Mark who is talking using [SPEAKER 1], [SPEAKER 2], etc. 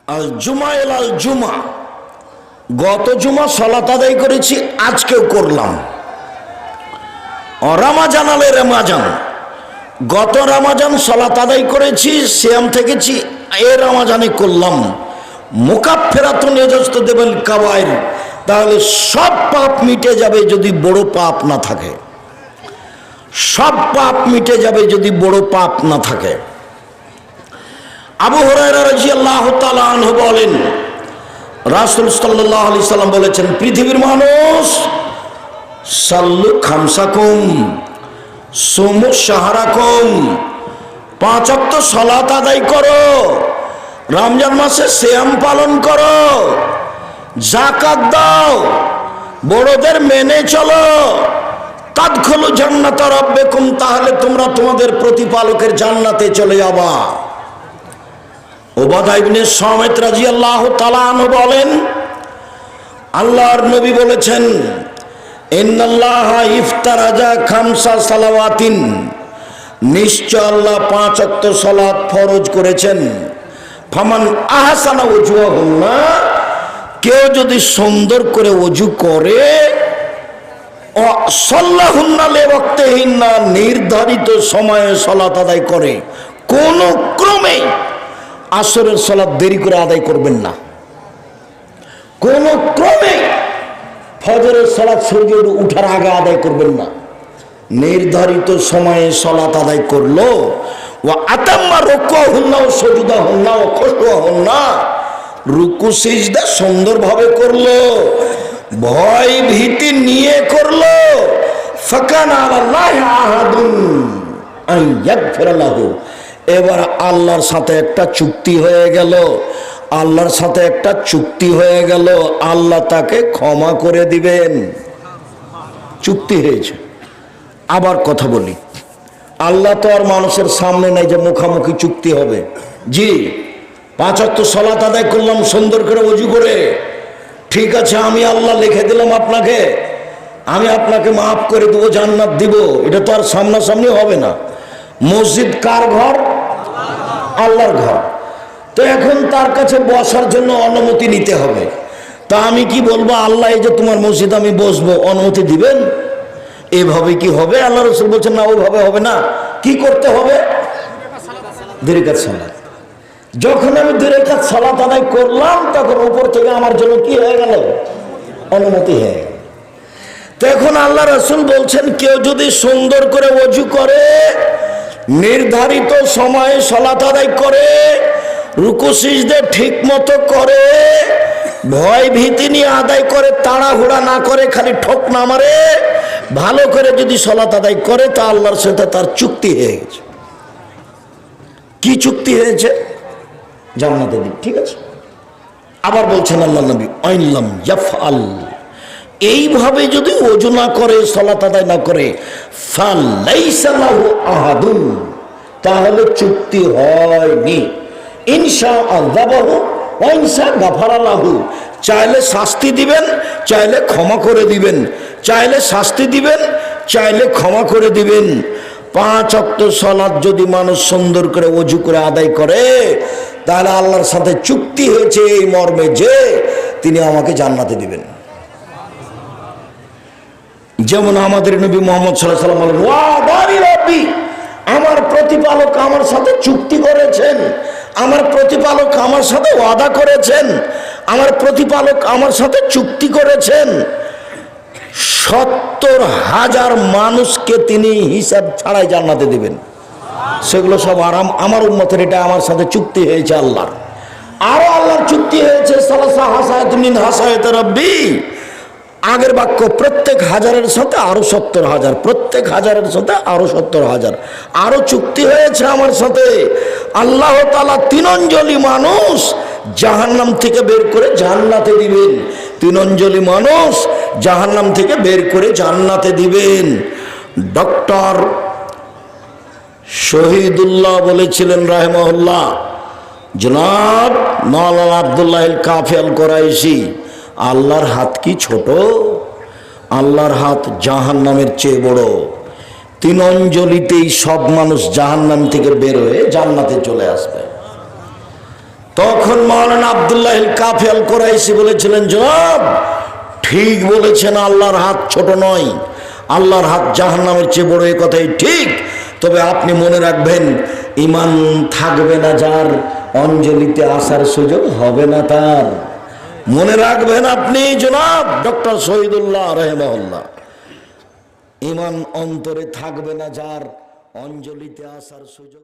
[SPEAKER 1] আল জুমা আল জুমা, গত জুমা সালাত আদায় করেছি, আজকেও করলাম। রামাজান আলে রামাজান, গত রামাজান সালাত আদায় করেছি, সিয়াম থেকেছি, এ রামাজানে করলাম। মুকাফফিরাতুন ইয়াজতাদিবুল কাবায়ের, তাহলে সব পাপ মিটে যাবে যদি বড় পাপ না থাকে। সব পাপ মিটে যাবে যদি বড় পাপ না থাকে। আবু হুরায়রা রাদিয়াল্লাহু তাআলা আনহু বলেন, রাসূল সাল্লাল্লাহু আলাইহি সাল্লাম বলেছেন, পৃথিবীর মানুষ সাল্লু খামসাকুম সুমু শাহরাকুম, 5 ওয়াক্ত সালাত আদায় করো, রমজান মাসে সিয়াম পালন করো, যাকাত দাও, বড়দের মেনে চলো, তাদখুলু জান্নাত রাব্বিকুম, তাহলে তোমরা তোমাদের প্রতিপালকের জান্নাতে চলে যাবা। উবাদা ইবনে সামিত রাদিয়াল্লাহু তাআলা আনহু বলেন, আল্লাহর নবী বলেছেন, ইন্নাল্লাহা ইফতারাজা খামসা সালাওয়াতিন, নিশ্চয় আল্লাহ 5 ওয়াক্ত সালাত ফরজ করেছেন। ফামান আহসানা ওযুহুন্না, কেউ যদি সুন্দর করে ওযু করে, ও সাল্লাহুন্না লিওয়াক্তিহিন্না, নির্ধারিত সময়ে সালাত আদায় করে, কোন ক্রমে আসরের সালাত দেরি করে আদায় করবেন না, কোন ক্রমে ফজরের সালাত সূর্য ওঠার আগে আদায় করবেন না, নির্ধারিত সময়ে সালাত আদায় করলো। ওয়া আতাম্মা রুকুহুন্না ওয়া সুজুদাহুন্না ওয়া খুশুহুন্না, রুকু সিজদা সুন্দরভাবে করলো, ভয় ভীতি নিয়ে করলো। ফাকানা আলাল্লাহি আহাদুন আন ইয়াগফিরা লাহু, এবার আল্লাহর সাথে একটা চুক্তি হয়ে গেল, আল্লাহর সাথে একটা চুক্তি হয়ে গেল, আল্লাহ তাকে ক্ষমা করে দিবেন, চুক্তি হয়েছে। আবার কথা বলি, আল্লাহ তো আর মানুষের সামনে নাই যে মুখামুখি চুক্তি হবে। জি, 5 ওয়াক্ত সালাত আদায় করলাম সুন্দর করে ওযু করে, ঠিক আছে, আমি আল্লাহ লিখে দিলাম আপনাকে, আমি আপনাকে মাফ করে দেবো, জান্নাত দিব, এটা তো আর সামনাসামনি হবে না। মসজিদ কার ঘর? আল্লাহর ঘর। তো এখন তার কাছে বসার জন্য অনুমতি নিতে হবে। তা আমি কি বলবো, আল্লাহ এই যে তোমার মসজিদ আমি বসবো, অনুমতি দিবেন? এভাবে কি হবে? আল্লাহ রাসূল বলছেন না, ওইভাবে হবে না। কি করতে হবে? 2 রাকাত সালাত। যখন আমি 2 রাকাত সালাত আদায় করলাম, তখন উপর থেকে আমার জন্য কি হয়ে গেল? অনুমতি হয়ে গেল। তো এখন আল্লাহ রাসূল বলছেন, কেউ যদি সুন্দর করে ওযু করে, নির্ধারিত সময়ে সালাত আদায় করে, রুকু সিজদা ঠিক মতো করে, ভয় ভীতি নিয়ে আদায় করে, তাড়াহুড়া না করে, খালি ঠোক না মারে, ভালো করে যদি সালাত আদায় করে, তা আল্লাহর সাথে তার চুক্তি হয়ে গেছে। কি চুক্তি হয়েছে? জান্নাতে দিক, ঠিক আছে। আবার বলছেন আল্লাহ নবী, আইনলাম ইয়াফআল, এইভাবে যদি ওযু না করে, সালাত আদায় না করে, ফালাইসা লাহু আহাদুন, তাহলে চুক্তি হয়নি। ইনশা আযাবাহু ওয়া ইনশা গাফারা লাহু, চাইলে শাস্তি দিবেন, চাইলে ক্ষমা করে দিবেন, চাইলে শাস্তি দিবেন, চাইলে ক্ষমা করে দিবেন। 5 ওয়াক্ত সালাত যদি মানুষ সুন্দর করে ওযু করে আদায় করে, তাহলে আল্লাহর সাথে চুক্তি হয়েছে এই মর্মে যে তিনি আমাকে জান্নাতে দিবেন। যেমন আমাদের নবী মুহাম্মদ সাল্লাল্লাহু আলাইহি ওয়াসাল্লাম বলেন, ওয়া দারি রাব্বি, আমার প্রতিপালক আমার সাথে চুক্তি করেছেন, আমার প্রতিপালক আমার সাথে ওয়াদা করেছেন, আমার প্রতিপালক আমার সাথে চুক্তি করেছেন, 70,000 মানুষকে তিনি হিসাব ছাড়াই জান্নাতে দিবেন। সেগুলো সব আরাম আমার উম্মতের, এটা আমার সাথে চুক্তি হয়েছে আল্লাহর। আরো আল্লাহর চুক্তি হয়েছে, সালাসা হাসায়াতুন মিন হাসায়াতি রাব্বি, আগের বাক্য, প্রত্যেক হাজারের সাথে আরো 70,000, প্রত্যেক হাজারের সাথে আরো 70,000, আরো চুক্তি হয়েছে আমার সাথে। আল্লাহ তাআলা 3 অঞ্জলি মানুষ জাহান্নাম থেকে বের করে জান্নাতে দিবেন, 3 অঞ্জলি মানুষ জাহান্নাম থেকে বের করে জান্নাতে দিবেন। ডক্টর শহীদুল্লাহ বলেছিলেন রাহিমাহুল্লাহ, জনাব মাওলানা আব্দুল্লাহ আল কাফি আল কুরাইশি, আল্লাহর হাত কি ছোট? আল্লাহর হাত জাহান্নামের চেয়ে বড়। 3 অঞ্জলিতেই সব মানুষ জাহান্নাম থেকে বের হয়ে জান্নাতে চলে আসবে। তখন মাওলানা আব্দুল্লাহ কাফি আল কুরাইশি বলেছিলেন, জনাব ঠিক বলেছেন, আল্লাহর হাত ছোট নয়, আল্লাহর হাত জাহান্নামের চেয়ে বড়, এই কথাই ঠিক। তবে আপনি মনে রাখবেন, ঈমান থাকবে না যার, অঞ্জলিতে আসার সুযোগ হবে না তার। মনে রাখবেন আপনি জনাব ডক্টর শহীদুল্লাহ রাহিমাহুল্লাহ, ঈমান অন্তরে থাকবে না যার, অঞ্জলিতে আসার সুযোগ